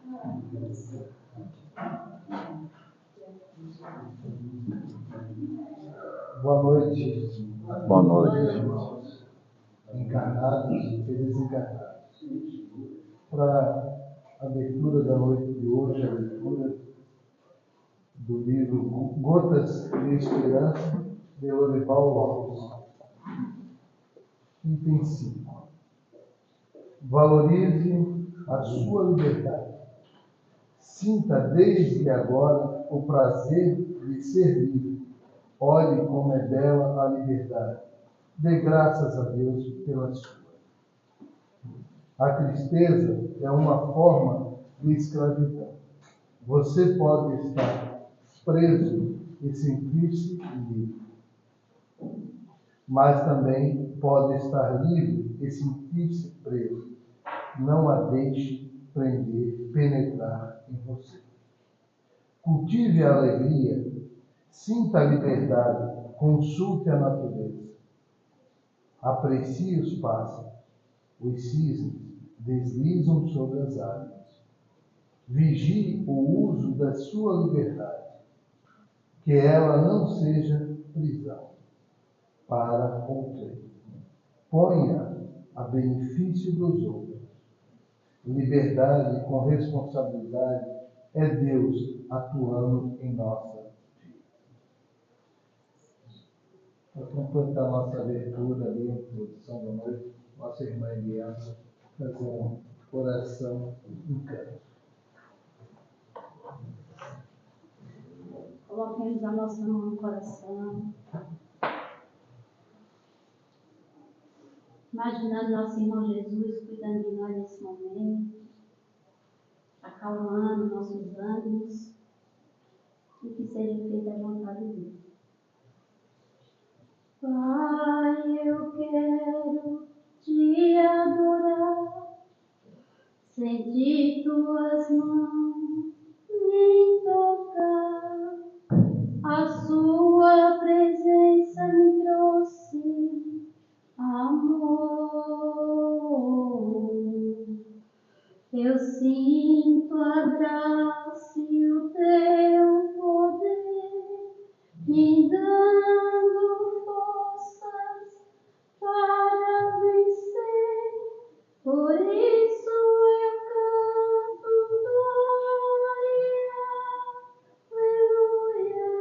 Boa noite. Boa noite. Irmãos, encarnados e desencarnados. Para a abertura da noite de hoje, a leitura do livro Gotas de Esperança, de Lorival Lopes. Item 5. Valorize a sua liberdade. Sinta desde agora o prazer de ser livre. Olhe como é bela a liberdade. Dê graças a Deus pela sua. A tristeza é uma forma de escravidão. Você pode estar preso e sentir-se livre, mas também pode estar livre e sentir-se preso. Não a deixe prender, penetrar em você. Cultive a alegria, sinta a liberdade, consulte a natureza. Aprecie os pássaros, os cisnes deslizam sobre as árvores. Vigie o uso da sua liberdade, que ela não seja prisão para outrem. Ponha a benefício dos outros. Liberdade com responsabilidade é Deus atuando em nossa vida. Para completar nossa abertura ali, a introdução da noite, nossa irmã Eliana fazer uma oração em canto. Coloquemos a nossa mão no coração. Imaginando nosso irmão Jesus cuidando de nós nesse momento, acalmando nossos ânimos, e que seja feita a vontade dele. Pai, eu quero te adorar, sentir tuas mãos me tocar, a sua presença me trouxe amor. Eu sinto a graça e o teu poder me dando forças para vencer. Por isso eu canto glória, aleluia,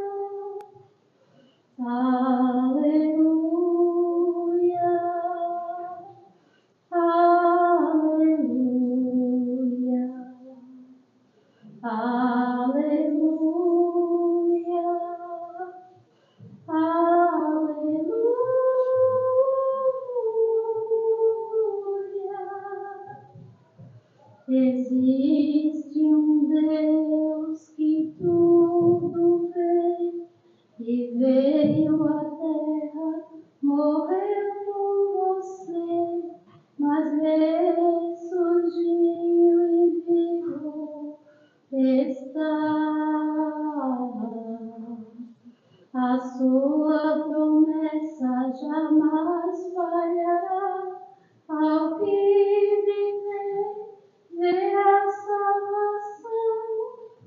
aleluia, aleluia, aleluia. Existe um Deus que tudo vê e veio à terra, morreu por você, mas ressurgiu e vivo está. A sua promessa jamais falhará. Ao que viver, ver a salvação.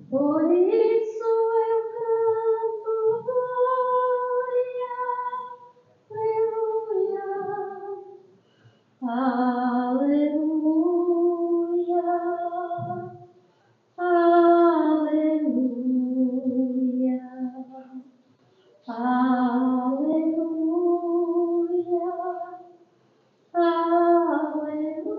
Por isso eu canto glória, aleluia, aleluia, aleluia, aleluia, aleluia.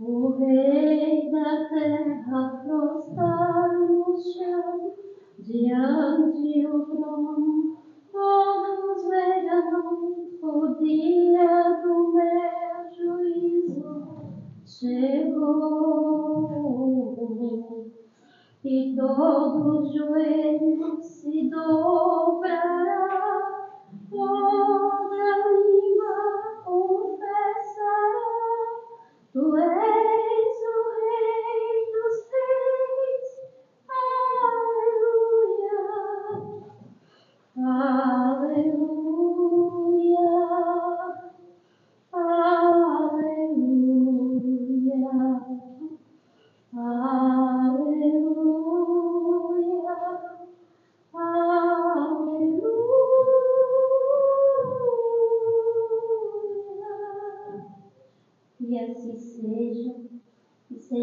O Rei da terra prostrado no chão, diante o trono, todos verão o dia do meu juízo chegou. E todo joelho se dobrará, toda língua confessará: Tu és o Rei dos Reis. Aleluia, aleluia, aleluia.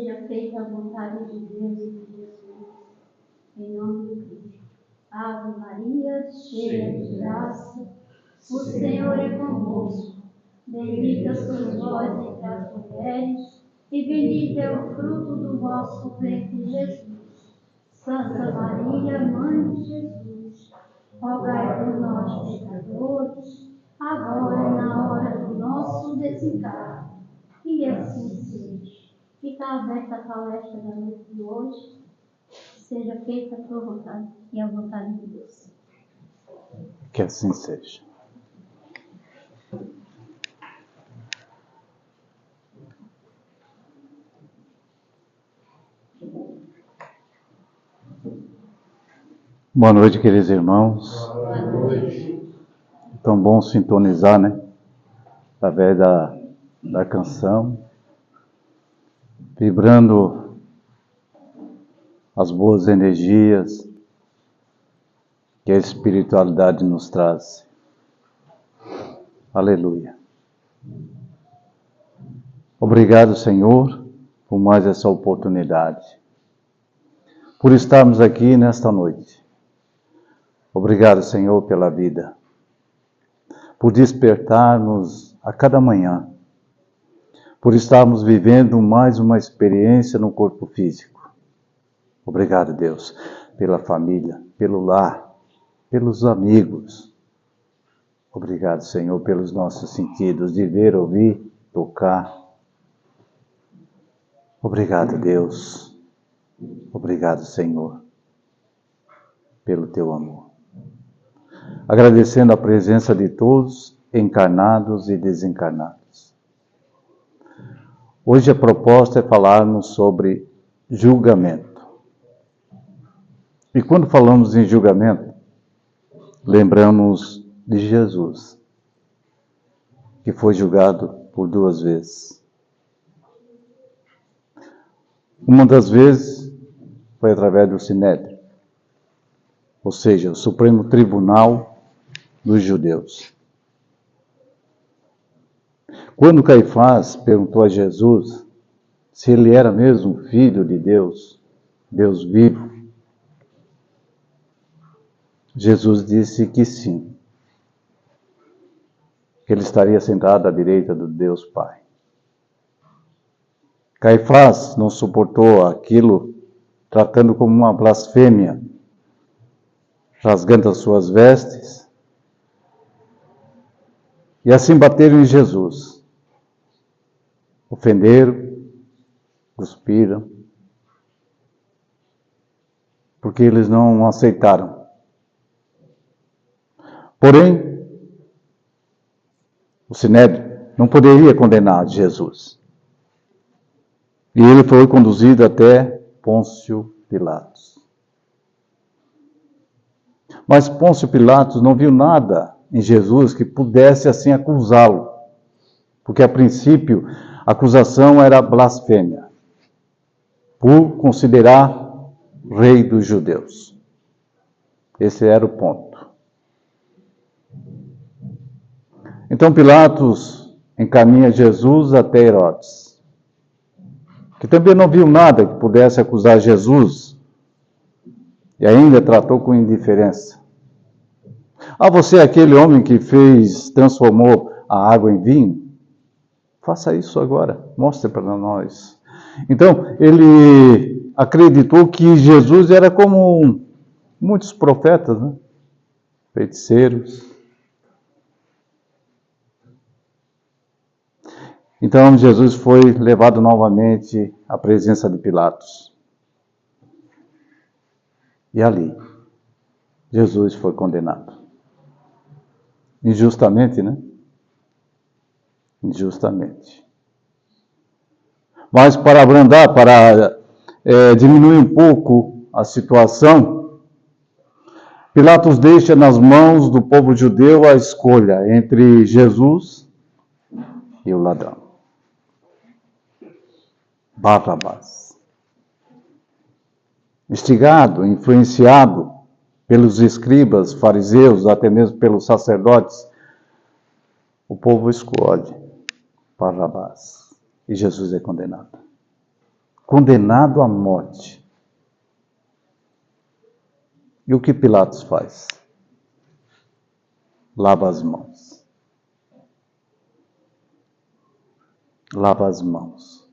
seja feita a vontade de Deus e de Jesus. Em nome de Cristo. Ave Maria, cheia de graça, o Senhor é convosco. Bendita sois vós entre as mulheres, e bendito é o fruto do vosso ventre, Jesus. Santa Maria, Mãe de Jesus, rogai por nós, pecadores, agora e na hora do nosso desencarne. E assim seja. Fica aberta a palestra da noite de hoje. Seja feita a tua vontade e a vontade de Deus. Que assim seja. Boa noite, queridos irmãos. Boa noite. Tão bom sintonizar, né? Através da canção, vibrando as boas energias que a espiritualidade nos traz. Aleluia. Obrigado, Senhor, por mais essa oportunidade, por estarmos aqui nesta noite. Obrigado, Senhor, pela vida, por despertarmos a cada manhã, por estarmos vivendo mais uma experiência no corpo físico. Obrigado, Deus, pela família, pelo lar, pelos amigos. Obrigado, Senhor, pelos nossos sentidos de ver, ouvir, tocar. Obrigado, Deus. Obrigado, Senhor, pelo teu amor. Agradecendo a presença de todos, encarnados e desencarnados. Hoje a proposta é falarmos sobre julgamento. E quando falamos em julgamento, lembramos de Jesus, que foi julgado por 2 vezes. Uma das vezes foi através do Sinédrio, ou seja, o Supremo Tribunal dos Judeus. Quando Caifás perguntou a Jesus se ele era mesmo filho de Deus, Deus vivo, Jesus disse que sim, que ele estaria sentado à direita do Deus Pai. Caifás não suportou aquilo, tratando como uma blasfêmia, rasgando as suas vestes, e assim bateram em Jesus. Ofenderam, cuspiram, porque eles não aceitaram. Porém, o Sinédrio não poderia condenar Jesus. E ele foi conduzido até Pôncio Pilatos. Mas Pôncio Pilatos não viu nada em Jesus que pudesse assim acusá-lo, porque a princípio a acusação era blasfêmia, por considerar rei dos judeus. Esse era o ponto. Então Pilatos encaminha Jesus até Herodes, que também não viu nada que pudesse acusar Jesus, e ainda tratou com indiferença. Você é aquele homem que transformou a água em vinho? Faça isso agora, mostre para nós. Então, ele acreditou que Jesus era como muitos profetas, né? Feiticeiros. Então, Jesus foi levado novamente à presença de Pilatos. E ali, Jesus foi condenado. Injustamente, né? Injustamente. Mas para abrandar, para diminuir um pouco a situação, Pilatos deixa nas mãos do povo judeu a escolha entre Jesus e o ladrão. Barrabás. Instigado, influenciado pelos escribas, fariseus, até mesmo pelos sacerdotes, o povo escolhe Barrabás e Jesus é condenado. condenado à morte. E o que Pilatos faz? Lava as mãos. Lava as mãos.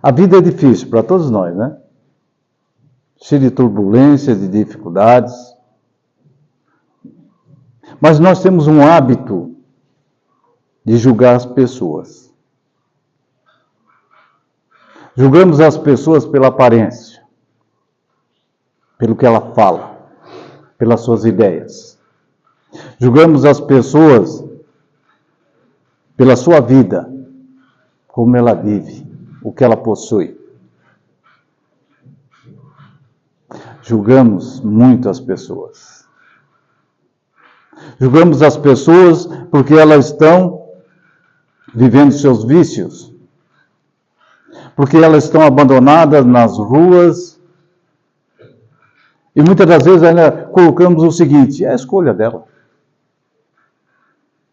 A vida é difícil para todos nós, né? Cheia de turbulências, de dificuldades. Mas nós temos um hábito de julgar as pessoas. Julgamos as pessoas pela aparência, pelo que ela fala, pelas suas ideias. Julgamos as pessoas pela sua vida, como ela vive, o que ela possui. Julgamos muito as pessoas. Julgamos as pessoas porque elas estão vivendo seus vícios, porque elas estão abandonadas nas ruas. E muitas das vezes ainda colocamos o seguinte: é a escolha dela.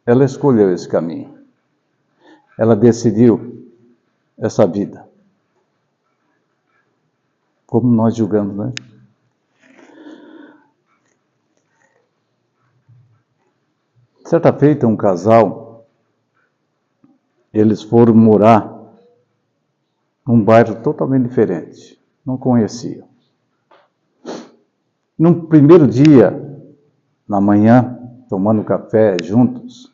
Ela escolheu esse caminho. Ela decidiu essa vida. Como nós julgamos, né? Certa feita, um casal, eles foram morar num bairro totalmente diferente. Não conheciam. No primeiro dia, na manhã, tomando café juntos,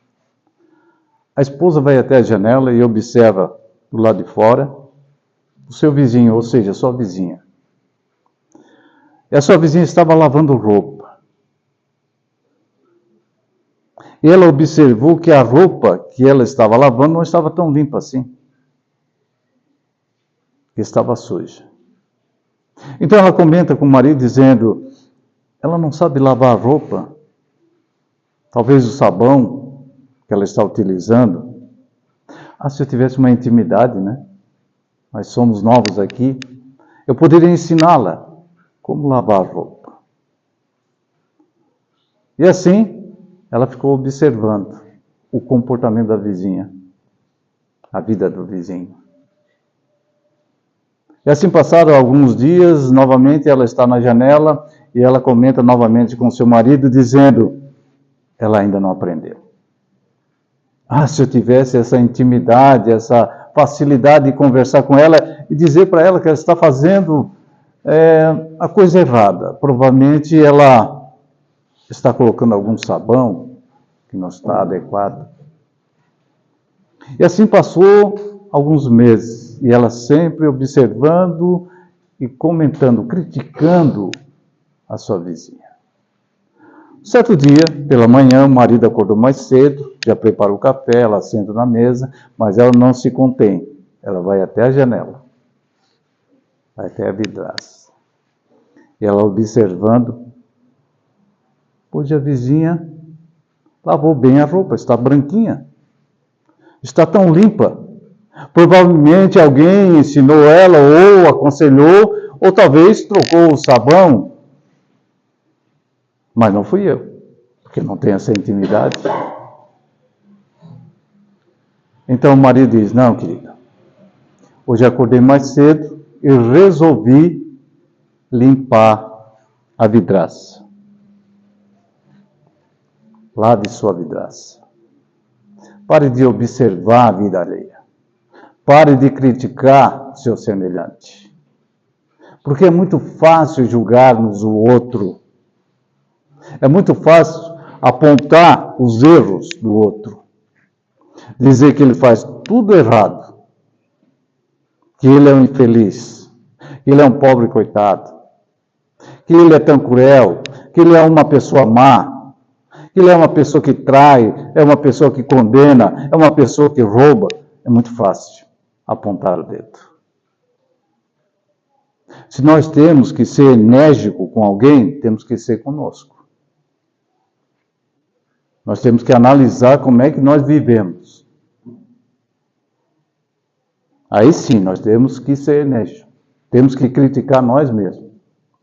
a esposa vai até a janela e observa do lado de fora o seu vizinho, ou seja, a sua vizinha. E a sua vizinha estava lavando roupa. E ela observou que a roupa que ela estava lavando não estava tão limpa assim. Estava suja. Então ela comenta com o marido dizendo: ela não sabe lavar a roupa. Talvez o sabão que ela está utilizando. Se eu tivesse uma intimidade, né? Nós somos novos aqui. Eu poderia ensiná-la como lavar a roupa. E assim, ela ficou observando o comportamento da vizinha, a vida do vizinho. E assim passaram alguns dias, novamente ela está na janela e ela comenta novamente com seu marido, dizendo: ela ainda não aprendeu. Se eu tivesse essa intimidade, essa facilidade de conversar com ela e dizer para ela que ela está fazendo a coisa errada. Provavelmente ela está colocando algum sabão que não está adequado. E assim passou alguns meses, e ela sempre observando e comentando, criticando a sua vizinha. Certo dia, pela manhã, o marido acordou mais cedo, já preparou o café, ela senta na mesa, mas ela não se contém. Ela vai até a janela, vai até a vidraça. E ela observando, hoje a vizinha lavou bem a roupa, está branquinha, está tão limpa. Provavelmente alguém ensinou ela, ou aconselhou, ou talvez trocou o sabão. Mas não fui eu, porque não tenho essa intimidade. Então o marido diz: não, querida, hoje acordei mais cedo e resolvi limpar a vidraça. Lave sua vidraça. Pare de observar a vida alheia. Pare de criticar seu semelhante. Porque é muito fácil julgarmos o outro. É muito fácil apontar os erros do outro. Dizer que ele faz tudo errado. Que ele é um infeliz. Que ele é um pobre coitado. Que ele é tão cruel. Que ele é uma pessoa má. Que ele é uma pessoa que trai. É uma pessoa que condena. É uma pessoa que rouba. É muito fácil apontar o dedo. Se nós temos que ser enérgico com alguém, temos que ser conosco. Nós temos que analisar como é que nós vivemos. Aí sim, nós temos que ser enérgicos. Temos que criticar nós mesmos.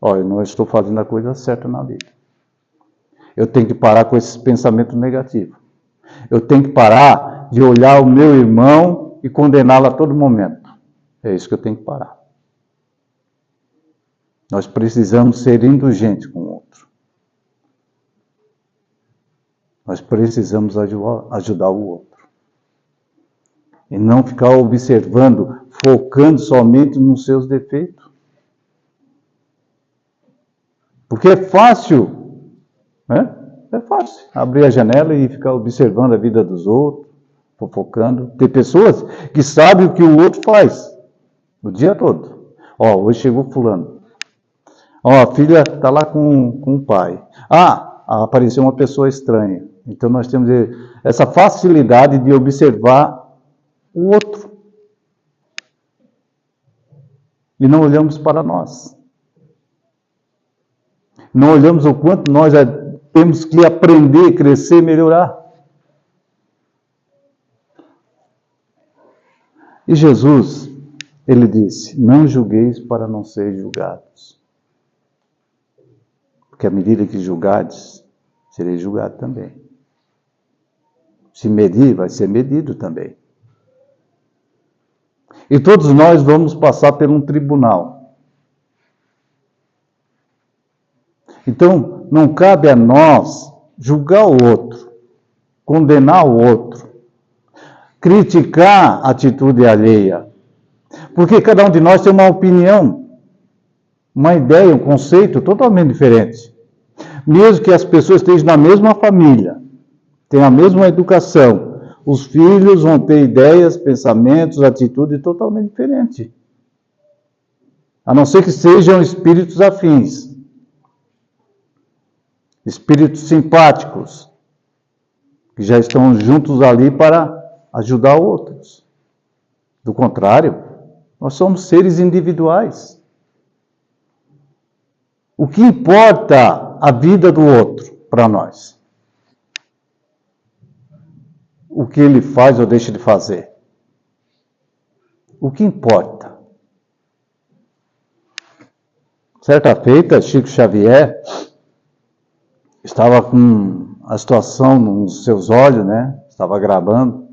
Eu não estou fazendo a coisa certa na vida. Eu tenho que parar com esses pensamentos negativos. Eu tenho que parar de olhar o meu irmão e condená-lo a todo momento. É isso que eu tenho que parar. Nós precisamos ser indulgentes com o outro. Nós precisamos ajudar o outro. E não ficar observando, focando somente nos seus defeitos. Porque é fácil, né? É fácil abrir a janela e ficar observando a vida dos outros, fofocando. Tem pessoas que sabem o que o outro faz o dia todo. Ó, hoje chegou fulano. Ó, a filha está lá com o pai. Ah, apareceu uma pessoa estranha. Então nós temos essa facilidade de observar o outro. E não olhamos para nós. Não olhamos o quanto nós temos que aprender, crescer, melhorar. E Jesus, ele disse, não julgueis para não ser julgados. Porque à medida que julgardes, serei julgado também. Se medir, vai ser medido também. E todos nós vamos passar por um tribunal. Então, não cabe a nós julgar o outro, condenar o outro, criticar a atitude alheia. Porque cada um de nós tem uma opinião, uma ideia, um conceito totalmente diferente. Mesmo que as pessoas estejam na mesma família, tenham a mesma educação, os filhos vão ter ideias, pensamentos, atitudes totalmente diferentes. A não ser que sejam espíritos afins. Espíritos simpáticos, que já estão juntos ali para ajudar outros. Do contrário, nós somos seres individuais. O que importa a vida do outro para nós? O que ele faz ou deixa de fazer? O que importa? Certa feita, Chico Xavier estava com a situação nos seus olhos, né? Estava gravando.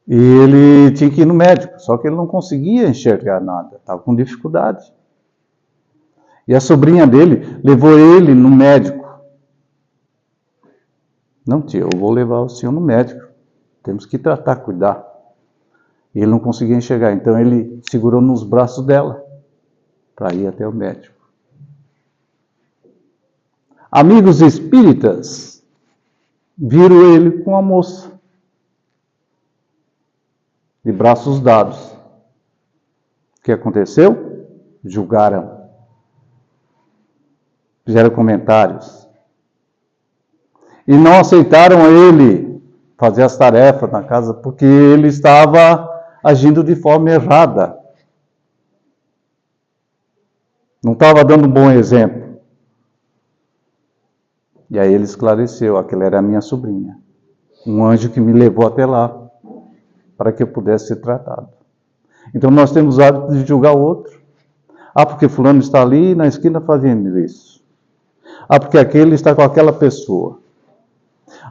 E ele tinha que ir no médico, só que ele não conseguia enxergar nada, estava com dificuldade. E a sobrinha dele levou ele no médico. Não, tio, eu vou levar o senhor no médico. Temos que tratar, cuidar. E ele não conseguia enxergar, então ele segurou nos braços dela para ir até o médico. Amigos espíritas viram ele com a moça, de braços dados. O que aconteceu? Julgaram. Fizeram comentários. E não aceitaram ele fazer as tarefas na casa, porque ele estava agindo de forma errada. Não estava dando um bom exemplo. E aí ele esclareceu, aquela era a minha sobrinha. Um anjo que me levou até lá, para que eu pudesse ser tratado. Então nós temos o hábito de julgar o outro. Ah, porque fulano está ali na esquina fazendo isso. Ah, porque aquele está com aquela pessoa.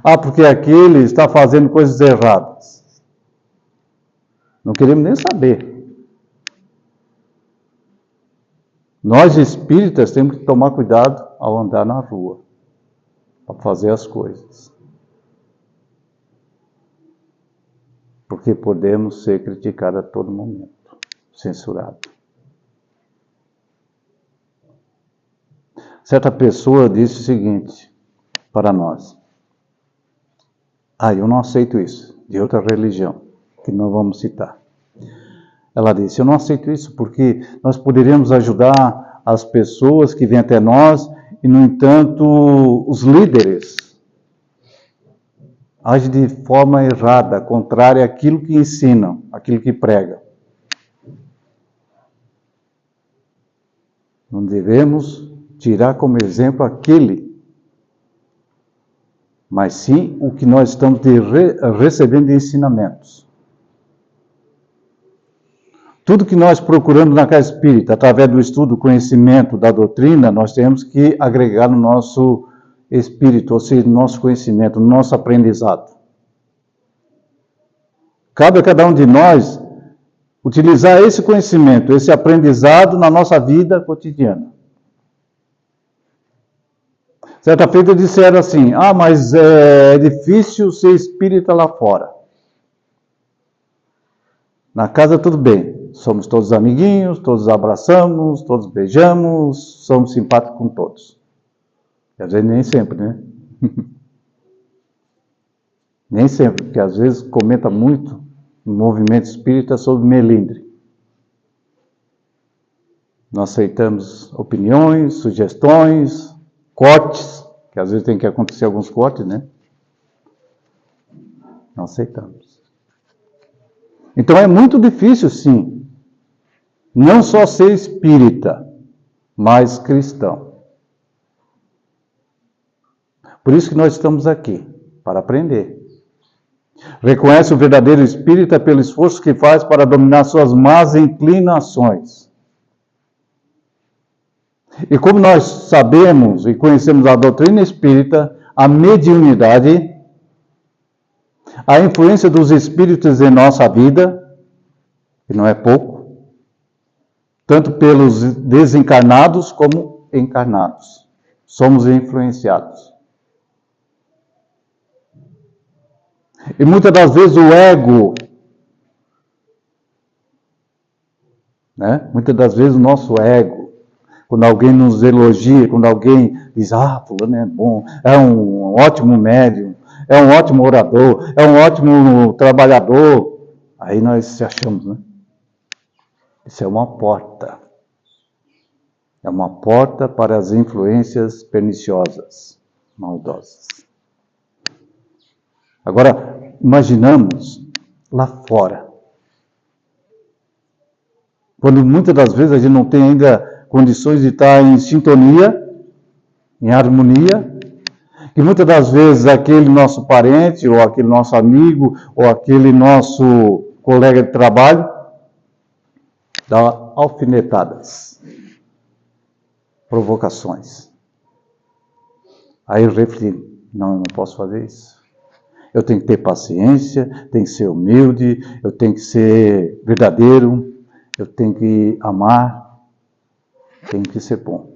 Ah, porque aquele está fazendo coisas erradas. Não queremos nem saber. Nós espíritas temos que tomar cuidado ao andar na rua, para fazer as coisas. Porque podemos ser criticados a todo momento, censurados. Certa pessoa disse o seguinte para nós. Eu não aceito isso, de outra religião, que não vamos citar. Ela disse, eu não aceito isso porque nós poderíamos ajudar as pessoas que vêm até nós e, no entanto, os líderes agem de forma errada, contrária àquilo que ensinam, àquilo que pregam. Não devemos tirar como exemplo aquele, mas sim o que nós estamos recebendo de ensinamentos. Tudo que nós procuramos na casa espírita, através do estudo, conhecimento da doutrina, nós temos que agregar no nosso espírito, ou seja, no nosso conhecimento, no nosso aprendizado. Cabe a cada um de nós utilizar esse conhecimento, esse aprendizado na nossa vida cotidiana. Certa feita disseram assim, mas é difícil ser espírita lá fora. Na casa tudo bem, somos todos amiguinhos, todos abraçamos, todos beijamos, somos simpáticos com todos. E às vezes nem sempre, né? Nem sempre, porque às vezes comenta muito no movimento espírita sobre melindre. Nós aceitamos opiniões, sugestões, cortes, que às vezes tem que acontecer alguns cortes, né? Não aceitamos. Então é muito difícil, sim, não só ser espírita, mas cristão. Por isso que nós estamos aqui, para aprender. Reconhece o verdadeiro espírita pelo esforço que faz para dominar suas más inclinações. E como nós sabemos e conhecemos a doutrina espírita, a mediunidade, a influência dos espíritos em nossa vida, que não é pouco, tanto pelos desencarnados como encarnados, somos influenciados. E muitas das vezes o ego, né? Muitas das vezes o nosso ego, quando alguém nos elogia, quando alguém diz, fulano é bom, é um ótimo médium, é um ótimo orador, é um ótimo trabalhador, aí nós se achamos, né? Isso é uma porta. É uma porta para as influências perniciosas, maldosas. Agora, imaginamos lá fora. Quando muitas das vezes a gente não tem ainda condições de estar em sintonia, em harmonia, que muitas das vezes aquele nosso parente, ou aquele nosso amigo, ou aquele nosso colega de trabalho, dá alfinetadas, provocações. Aí eu refleti, não, eu não posso fazer isso. Eu tenho que ter paciência, tenho que ser humilde, eu tenho que ser verdadeiro, eu tenho que amar, tenho que ser bom.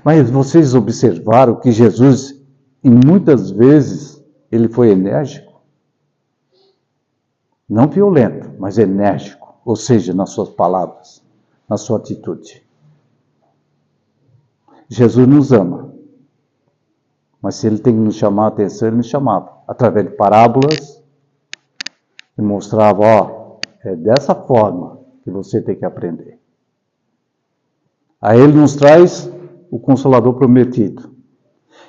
Mas vocês observaram que Jesus, e muitas vezes, ele foi enérgico? Não violento, mas enérgico. Ou seja, nas suas palavras, na sua atitude. Jesus nos ama. Mas se ele tem que nos chamar a atenção, ele nos chamava. Através de parábolas, e mostrava, é dessa forma que você tem que aprender. Aí ele nos traz o Consolador Prometido.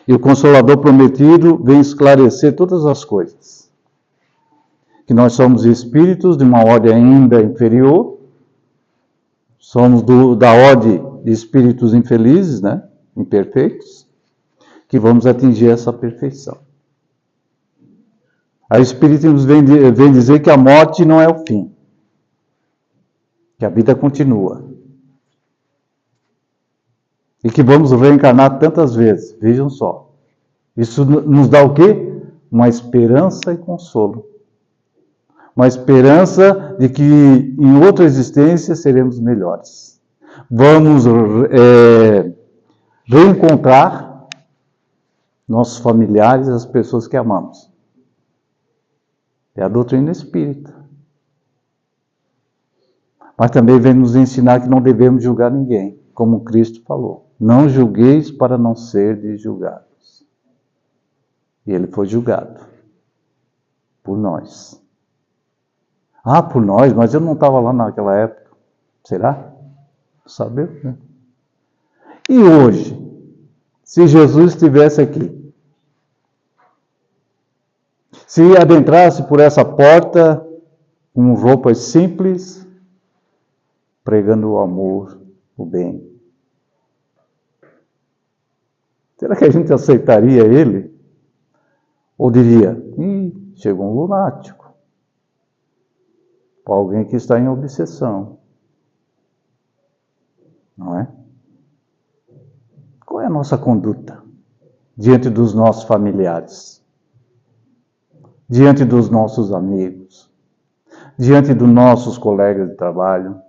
E o Consolador Prometido vem esclarecer todas as coisas. Que nós somos espíritos de uma ordem ainda inferior, somos da ordem de espíritos infelizes, né? Imperfeitos, que vamos atingir essa perfeição. A Espiritismo vem dizer que a morte não é o fim, que a vida continua. E que vamos reencarnar tantas vezes, vejam só. Isso nos dá o quê? Uma esperança e consolo. Uma esperança de que em outra existência seremos melhores. Vamos reencontrar nossos familiares, as pessoas que amamos. É a doutrina espírita. Mas também vem nos ensinar que não devemos julgar ninguém, como Cristo falou. Não julgueis para não serdes julgados. E ele foi julgado por nós. Por nós, mas eu não estava lá naquela época. Será? Sabemos, né? E hoje, se Jesus estivesse aqui, se adentrasse por essa porta com roupas simples, pregando o amor, o bem, será que a gente aceitaria ele? Ou diria, chegou um lunático, alguém que está em obsessão, não é? Qual é a nossa conduta diante dos nossos familiares? diante dos nossos amigos, diante dos nossos colegas de trabalho,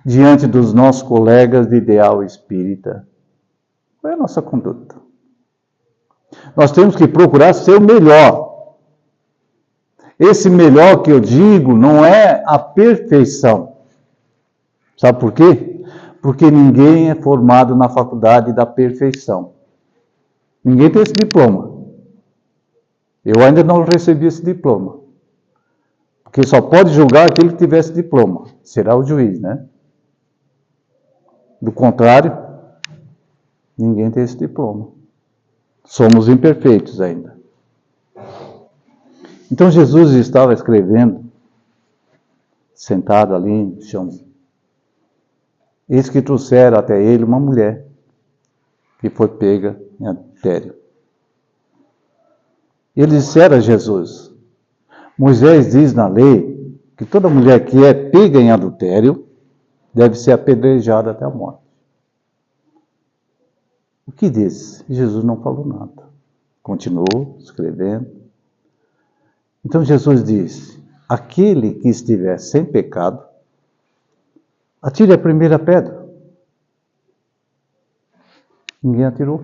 diante dos nossos colegas de ideal espírita? Qual é a nossa conduta? Nós temos que procurar ser o melhor. Esse melhor que eu digo não é a perfeição. Sabe por quê? Porque ninguém é formado na faculdade da perfeição. Ninguém tem esse diploma. Eu ainda não recebi esse diploma. Porque só pode julgar aquele que tiver esse diploma. Será o juiz, né? Do contrário, ninguém tem esse diploma. Somos imperfeitos ainda. Então Jesus estava escrevendo, sentado ali no chão. Eis que trouxeram até ele uma mulher que foi pega em adultério. Eles disseram a Jesus: Moisés diz na lei que toda mulher que é pega em adultério deve ser apedrejada até a morte. O que disse? Jesus não falou nada. Continuou escrevendo. Então Jesus disse: aquele que estiver sem pecado, atire a primeira pedra. Ninguém atirou.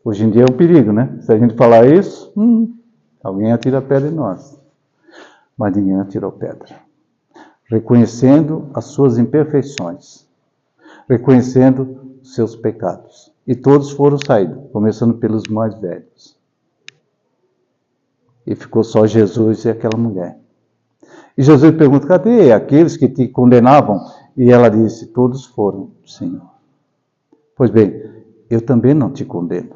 Hoje em dia é um perigo, né? Se a gente falar isso, alguém atira a pedra em nós. Mas ninguém atirou pedra. Reconhecendo as suas imperfeições. Reconhecendo seus pecados. E todos foram saídos, começando pelos mais velhos. E ficou só Jesus e aquela mulher. E Jesus pergunta: cadê aqueles que te condenavam? E ela disse: todos foram, Senhor. Pois bem, eu também não te condeno.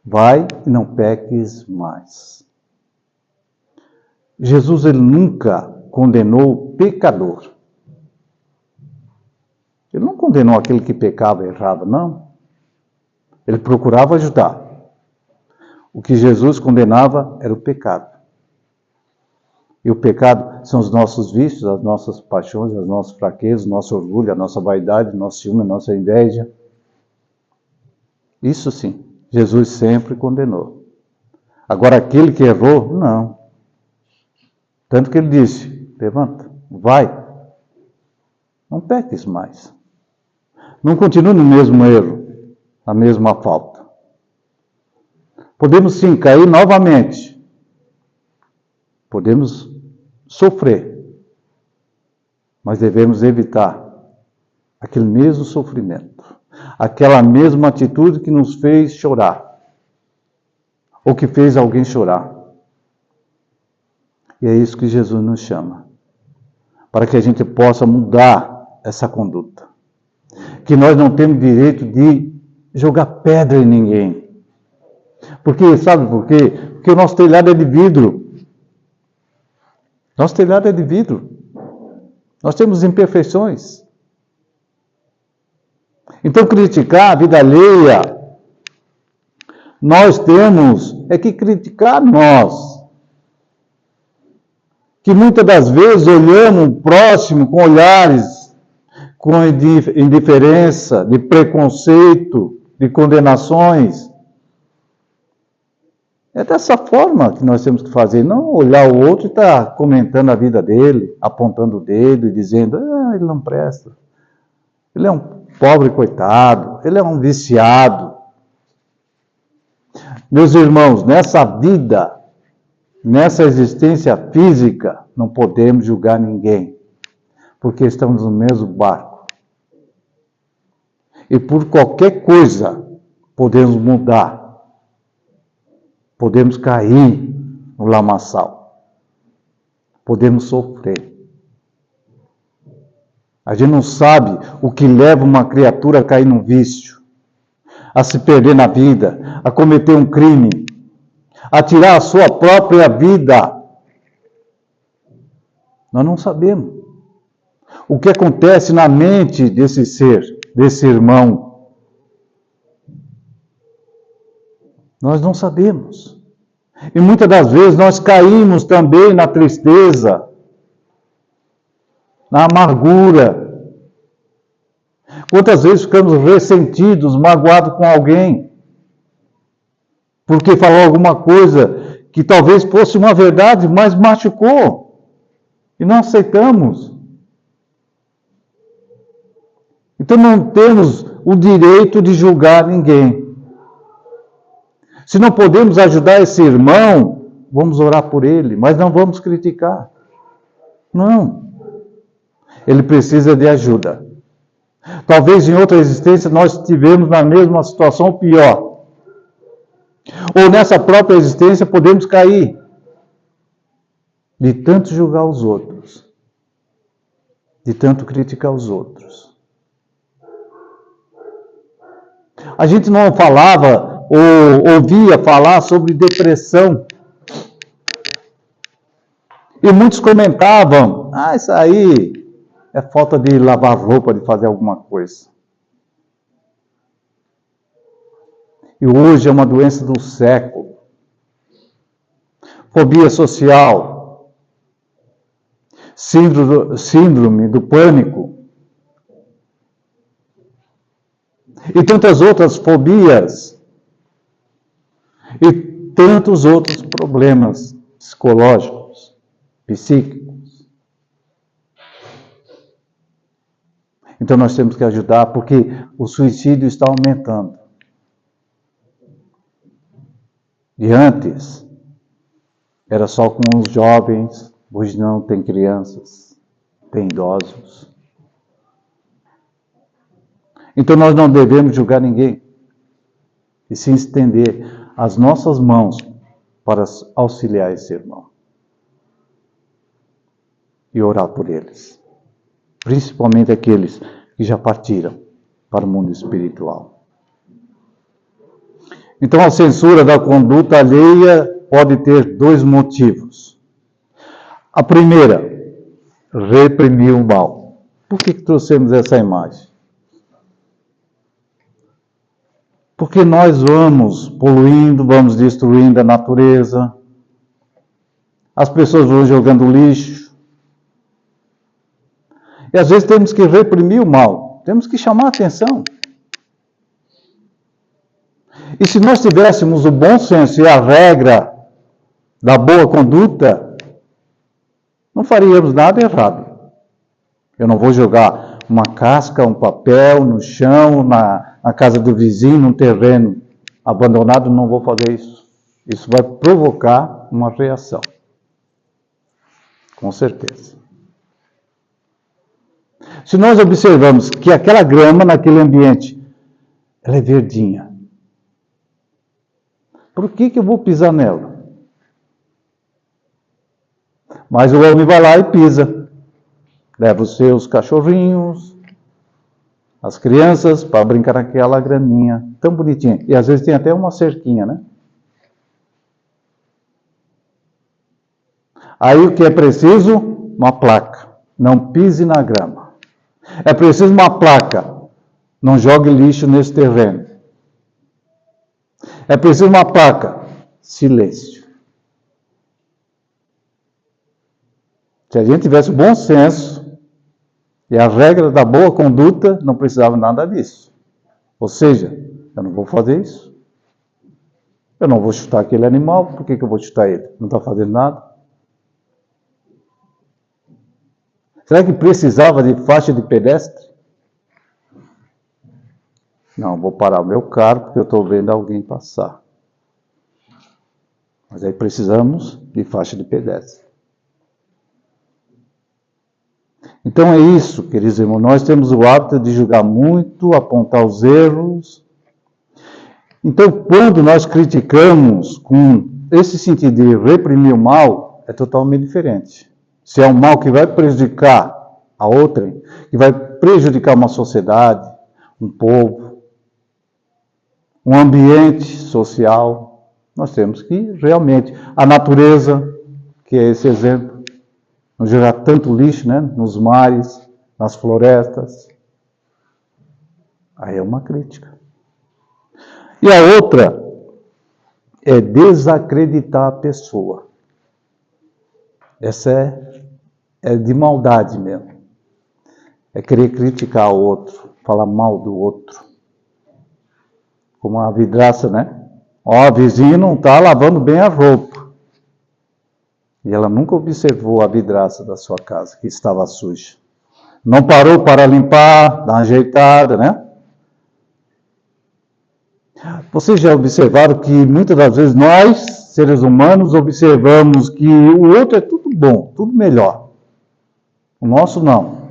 Vai e não peques mais. Jesus, ele nunca condenou o pecador. Ele não condenou aquele que pecava e errava, não. Ele procurava ajudar. O que Jesus condenava era o pecado. E o pecado são os nossos vícios, as nossas paixões, as nossas fraquezas, o nosso orgulho, a nossa vaidade, o nosso ciúme, a nossa inveja. Isso sim, Jesus sempre condenou. Agora, aquele que errou, não. Tanto que ele disse: levanta, vai. Não peques mais. Não continue no mesmo erro, na mesma falta. Podemos sim cair novamente. Podemos sofrer. Mas devemos evitar aquele mesmo sofrimento. Aquela mesma atitude que nos fez chorar. Ou que fez alguém chorar. E é isso que Jesus nos chama. Para que a gente possa mudar essa conduta. Que nós não temos direito de jogar pedra em ninguém. Porque, sabe por quê? Porque o nosso telhado é de vidro. Nosso telhado é de vidro. Nós temos imperfeições. Então, criticar a vida alheia, nós temos que criticar nós. Que muitas das vezes olhamos o próximo com olhares com indiferença, de preconceito, de condenações. É dessa forma que nós temos que fazer, não olhar o outro e estar comentando a vida dele, apontando o dedo e dizendo: ele não presta, ele é um pobre coitado, ele é um viciado. Meus irmãos, nessa vida, nessa existência física, não podemos julgar ninguém, porque estamos no mesmo barco. E por qualquer coisa podemos mudar, podemos cair no lamaçal, podemos sofrer. A gente não sabe o que leva uma criatura a cair num vício, a se perder na vida, a cometer um crime, a tirar a sua própria vida. Nós não sabemos o que acontece na mente desse ser, desse irmão. Nós não sabemos. E muitas das vezes nós caímos também na tristeza, na amargura. Quantas vezes ficamos ressentidos, magoados com alguém, porque falou alguma coisa que talvez fosse uma verdade, mas machucou. E não aceitamos. Então não temos o direito de julgar ninguém. Se não podemos ajudar esse irmão, vamos orar por ele, mas não vamos criticar. Não. Ele precisa de ajuda. Talvez em outra existência nós estivemos na mesma situação ou pior. Ou nessa própria existência podemos cair de tanto julgar os outros, de tanto criticar os outros. A gente não falava ou ouvia falar sobre depressão. E muitos comentavam, isso aí é falta de lavar roupa, de fazer alguma coisa. E hoje é uma doença do século. Fobia social, síndrome do pânico, e tantas outras fobias, e tantos outros problemas psicológicos, psíquicos. Então nós temos que ajudar, porque o suicídio está aumentando. E antes, era só com os jovens, hoje não, tem crianças, tem idosos. Então nós não devemos julgar ninguém, e sim estender as nossas mãos para auxiliar esse irmão. E orar por eles. Principalmente aqueles que já partiram para o mundo espiritual. Então a censura da conduta alheia pode ter dois motivos. A primeira, reprimir o mal. Por que trouxemos essa imagem? Porque nós vamos poluindo, vamos destruindo a natureza, as pessoas vão jogando lixo. E às vezes temos que reprimir o mal, temos que chamar a atenção. E se nós tivéssemos o bom senso e a regra da boa conduta, não faríamos nada errado. Eu não vou jogar uma casca, um papel no chão, na casa do vizinho, num terreno abandonado, não vou fazer isso. Isso vai provocar uma reação. Com certeza. Se nós observamos que aquela grama naquele ambiente, ela é verdinha, por que eu vou pisar nela? Mas o homem vai lá e pisa. Leva os seus cachorrinhos, as crianças, para brincar naquela graminha tão bonitinha. E às vezes tem até uma cerquinha, né? Aí o que é preciso? Uma placa. Não pise na grama. É preciso uma placa. Não jogue lixo nesse terreno. É preciso uma placa. Silêncio. Se a gente tivesse bom senso e a regra da boa conduta, não precisava nada disso. Ou seja, eu não vou fazer isso. Eu não vou chutar aquele animal. Por que eu vou chutar ele? Não está fazendo nada. Será que precisava de faixa de pedestre? Não, vou parar o meu carro porque eu estou vendo alguém passar. Mas aí precisamos de faixa de pedestre. Então é isso, queridos irmãos, nós temos o hábito de julgar muito, apontar os erros. Então, quando nós criticamos com esse sentido de reprimir o mal, é totalmente diferente. Se é um mal que vai prejudicar a outrem, que vai prejudicar uma sociedade, um povo, um ambiente social, nós temos que realmente, a natureza, que é esse exemplo, não jogar tanto lixo, né, nos mares, nas florestas. Aí é uma crítica. E a outra é desacreditar a pessoa. Essa é de maldade mesmo. É querer criticar o outro, falar mal do outro. Como a vidraça, né? Ó, a vizinha não está lavando bem a roupa. E ela nunca observou a vidraça da sua casa, que estava suja. Não parou para limpar, dar uma ajeitada, né? Vocês já observaram que muitas das vezes nós, seres humanos, observamos que o outro é tudo bom, tudo melhor. O nosso não.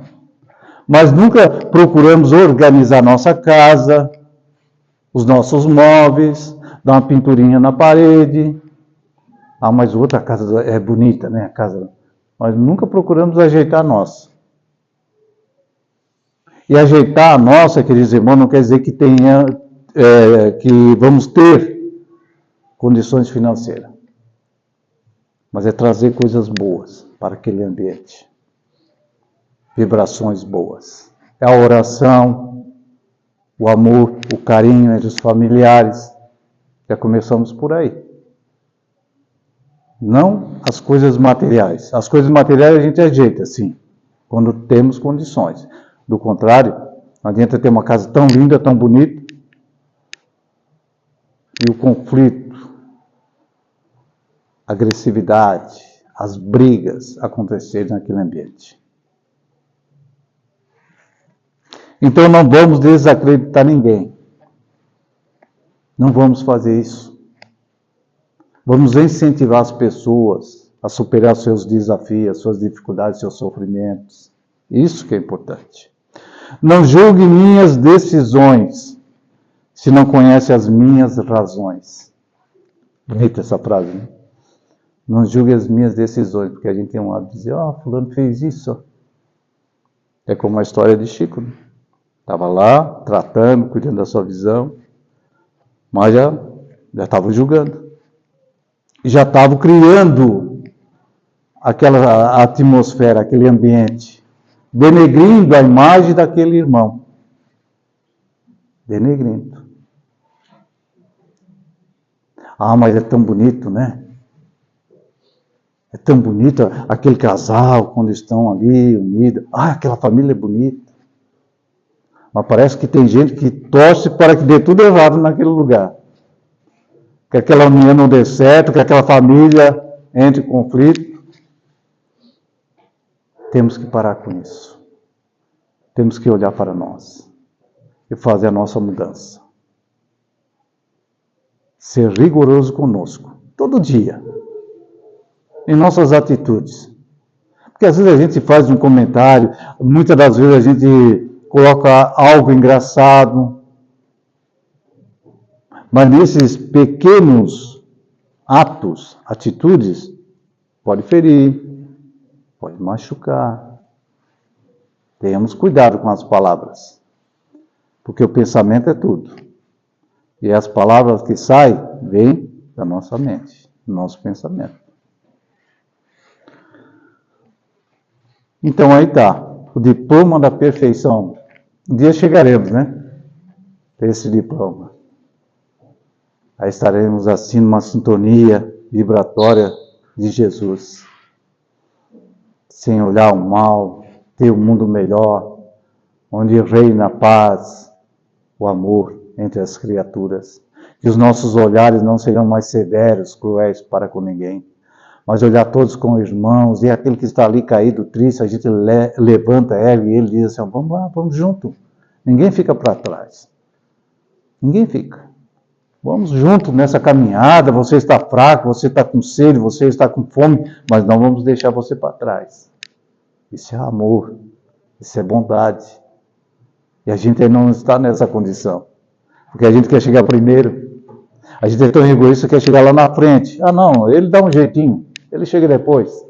Mas nunca procuramos organizar nossa casa, os nossos móveis, dar uma pinturinha na parede. Ah, mas outra casa é bonita, né? A casa. Nós nunca procuramos ajeitar a nossa. E ajeitar a nossa, queridos irmãos, não quer dizer que que vamos ter condições financeiras. Mas é trazer coisas boas para aquele ambiente. Vibrações boas. É a oração, o amor, o carinho entre os familiares. Já começamos por aí. Não as coisas materiais. As coisas materiais a gente ajeita, sim, quando temos condições. Do contrário, não adianta ter uma casa tão linda, tão bonita, e o conflito, a agressividade, as brigas acontecerem naquele ambiente. Então não vamos desacreditar ninguém. Não vamos fazer isso. Vamos incentivar as pessoas a superar seus desafios, suas dificuldades, seus sofrimentos. Isso que é importante. Não julgue minhas decisões, se não conhece as minhas razões. Bonita essa frase, né? Não julgue as minhas decisões, porque a gente tem um hábito de dizer, fulano fez isso. É como a história de Chico, né? Estava lá, tratando, cuidando da sua visão, mas já estava julgando. E já estava criando aquela atmosfera, aquele ambiente, denegrindo a imagem daquele irmão. Denegrindo. Mas é tão bonito, né? É tão bonito aquele casal, quando estão ali unidos. Aquela família é bonita. Mas parece que tem gente que torce para que dê tudo errado naquele lugar. Que aquela união não dê certo, que aquela família entre em conflito. Temos que parar com isso. Temos que olhar para nós e fazer a nossa mudança. Ser rigoroso conosco, todo dia, em nossas atitudes. Porque às vezes a gente faz um comentário, muitas das vezes a gente coloca algo engraçado, mas nesses pequenos atos, atitudes, pode ferir, pode machucar. Tenhamos cuidado com as palavras, porque o pensamento é tudo. E as palavras que saem, vêm da nossa mente, do nosso pensamento. Então aí está, o diploma da perfeição. Um dia chegaremos, né? Esse diploma. Aí estaremos assim numa sintonia vibratória de Jesus. Sem olhar o mal, ter um mundo melhor, onde reina a paz, o amor entre as criaturas. Que os nossos olhares não serão mais severos, cruéis para com ninguém, mas olhar todos como irmãos, e aquele que está ali caído, triste, a gente levanta, ergue, e ele diz assim, vamos lá, vamos junto. Ninguém fica para trás. Ninguém fica. Vamos junto nessa caminhada, você está fraco, você está com sede, você está com fome, mas não vamos deixar você para trás. Isso é amor, isso é bondade. E a gente ainda não está nessa condição. Porque a gente quer chegar primeiro. A gente é tão egoísta que quer chegar lá na frente. Não, ele dá um jeitinho, ele chega depois.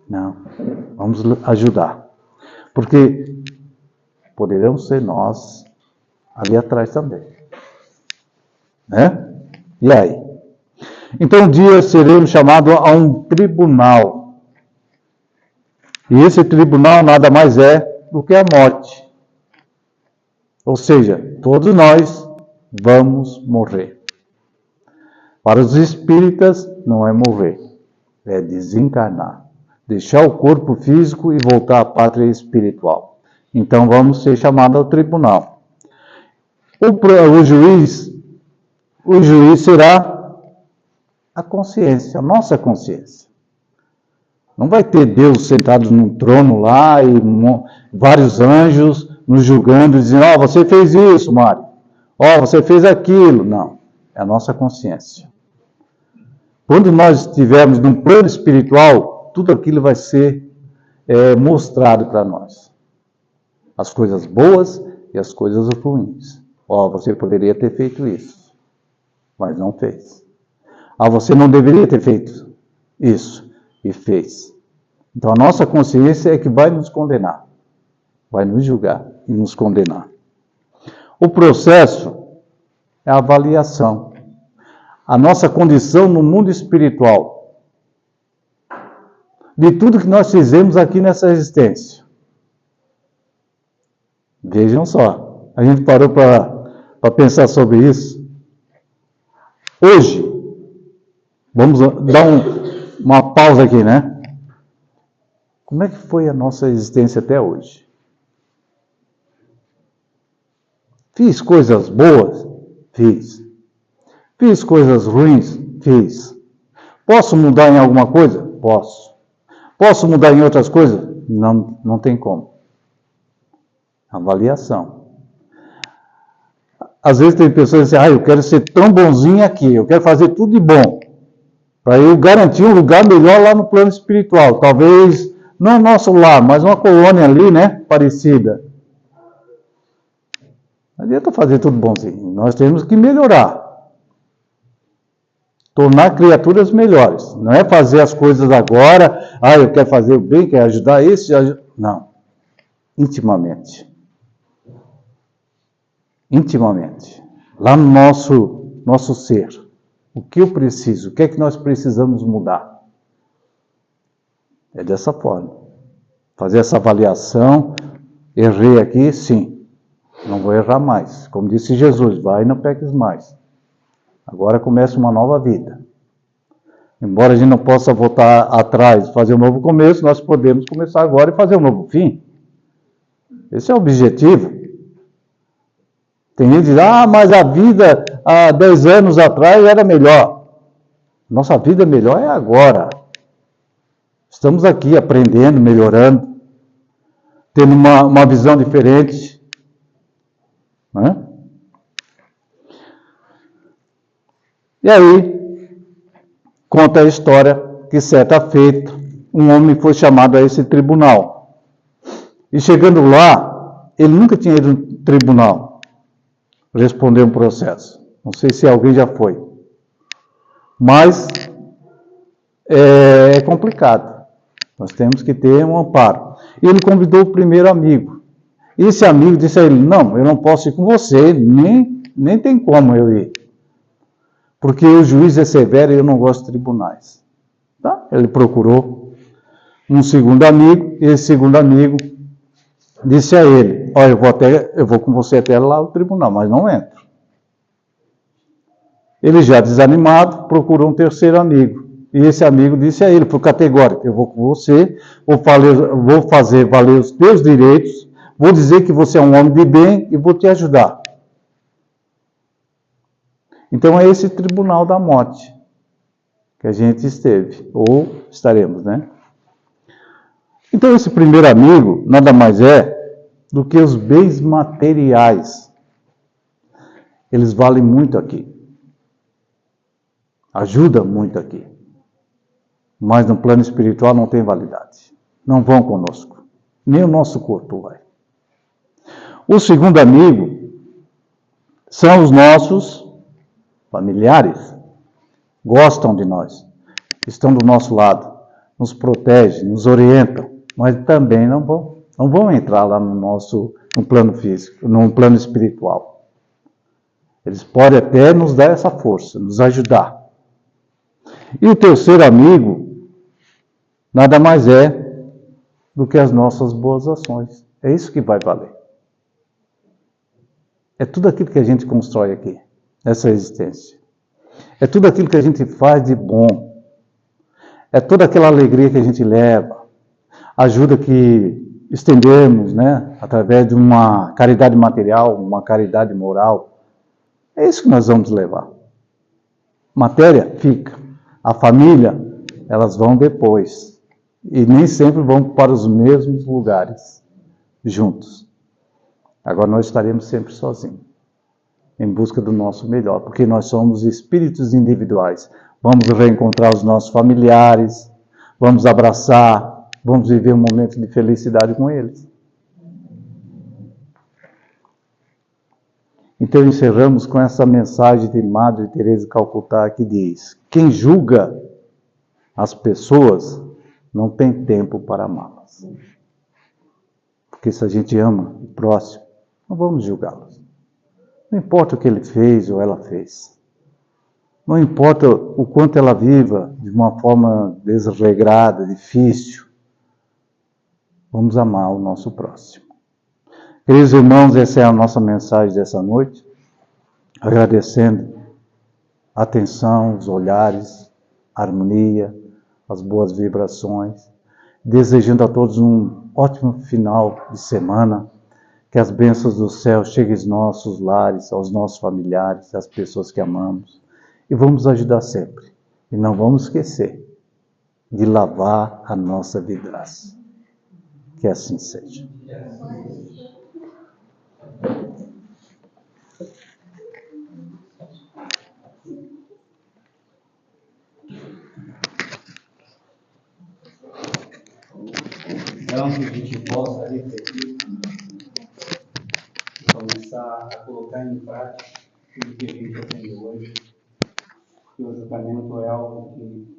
Não, vamos ajudar. Porque poderemos ser nós ali atrás também. Né? E aí? Então um dia seremos chamados a um tribunal. E esse tribunal nada mais é do que a morte. Ou seja, todos nós vamos morrer. Para os espíritas, não é morrer, é desencarnar. Deixar o corpo físico e voltar à pátria espiritual. Então vamos ser chamados ao tribunal. O juiz será a consciência, a nossa consciência. Não vai ter Deus sentado num trono lá e vários anjos nos julgando, dizendo, você fez isso, Mário. Você fez aquilo. Não, é a nossa consciência. Quando nós estivermos num plano espiritual, tudo aquilo vai ser mostrado para nós. As coisas boas e as coisas ruins. Você poderia ter feito isso, mas não fez. Você não deveria ter feito isso e fez. Então a nossa consciência é que vai nos condenar, vai nos julgar e nos condenar. O processo é a avaliação. A nossa condição no mundo espiritual. De tudo que nós fizemos aqui nessa existência. Vejam só, a gente parou para pensar sobre isso. Hoje, vamos dar uma pausa aqui, né? Como é que foi a nossa existência até hoje? Fiz coisas boas? Fiz. Fiz coisas ruins? Fiz. Posso mudar em alguma coisa? Posso. Posso mudar em outras coisas? Não tem como. Avaliação. Às vezes tem pessoas que dizem, eu quero ser tão bonzinho aqui, eu quero fazer tudo de bom, para eu garantir um lugar melhor lá no plano espiritual. Talvez, não nosso lar, mas uma colônia ali, né, parecida. Não adianta fazer tudo bonzinho, nós temos que melhorar. Tornar criaturas melhores. Não é fazer as coisas agora, eu quero fazer o bem, quero ajudar esse, não. Intimamente. Intimamente. Lá no nosso ser. O que eu preciso? O que é que nós precisamos mudar? É dessa forma. Fazer essa avaliação. Errei aqui? Sim. Não vou errar mais. Como disse Jesus, vai e não peques mais. Agora começa uma nova vida. Embora a gente não possa voltar atrás e fazer um novo começo, nós podemos começar agora e fazer um novo fim. Esse é o objetivo. Tem gente que diz, mas a vida há 10 anos atrás era melhor. Nossa vida melhor é agora. Estamos aqui aprendendo, melhorando, tendo uma visão diferente. Não é? E aí, conta a história que certa feita, um homem foi chamado a esse tribunal. E chegando lá, ele nunca tinha ido no tribunal responder um processo. Não sei se alguém já foi. Mas é complicado. Nós temos que ter um amparo. E ele convidou o primeiro amigo. E esse amigo disse a ele, não, eu não posso ir com você, nem tem como eu ir. Porque o juiz é severo e eu não gosto de tribunais. Tá? Ele procurou um segundo amigo, e esse segundo amigo disse a ele, eu vou com você até lá no tribunal, mas não entro. Ele já desanimado, procurou um terceiro amigo. E esse amigo disse a ele, por categórico, eu vou com você, vou fazer valer os teus direitos, vou dizer que você é um homem de bem e vou te ajudar. Então é esse tribunal da morte que a gente esteve, ou estaremos, né? Então esse primeiro amigo nada mais é do que os bens materiais. Eles valem muito aqui. Ajuda muito aqui. Mas no plano espiritual não tem validade. Não vão conosco. Nem o nosso corpo vai. O segundo amigo são os nossos familiares. Gostam de nós. Estão do nosso lado. Nos protegem, nos orientam. Mas também não vão entrar lá no plano físico, no plano espiritual. Eles podem até nos dar essa força, nos ajudar. E o terceiro amigo nada mais é do que as nossas boas ações. É isso que vai valer. É tudo aquilo que a gente constrói aqui, nessa existência. É tudo aquilo que a gente faz de bom. É toda aquela alegria que a gente leva. Ajuda que estendermos, né, através de uma caridade material, uma caridade moral, é isso que nós vamos levar. Matéria fica. A família, elas vão depois. E nem sempre vão para os mesmos lugares, juntos. Agora nós estaremos sempre sozinhos, em busca do nosso melhor, porque nós somos espíritos individuais. Vamos reencontrar os nossos familiares, vamos abraçar, vamos viver um momento de felicidade com eles. Então encerramos com essa mensagem de Madre Teresa de Calcutá que diz: quem julga as pessoas não tem tempo para amá-las. Porque se a gente ama o próximo, não vamos julgá-los. Não importa o que ele fez ou ela fez. Não importa o quanto ela viva de uma forma desregrada, difícil. Vamos amar o nosso próximo. Queridos irmãos, essa é a nossa mensagem dessa noite. Agradecendo a atenção, os olhares, a harmonia, as boas vibrações. Desejando a todos um ótimo final de semana. Que as bênçãos do céu cheguem aos nossos lares, aos nossos familiares, às pessoas que amamos. E vamos ajudar sempre. E não vamos esquecer de lavar a nossa vidraça. Que assim seja. Então, que a gente possa refletir e começar a colocar em prática tudo que a gente aprendeu hoje. Que o julgamento é algo que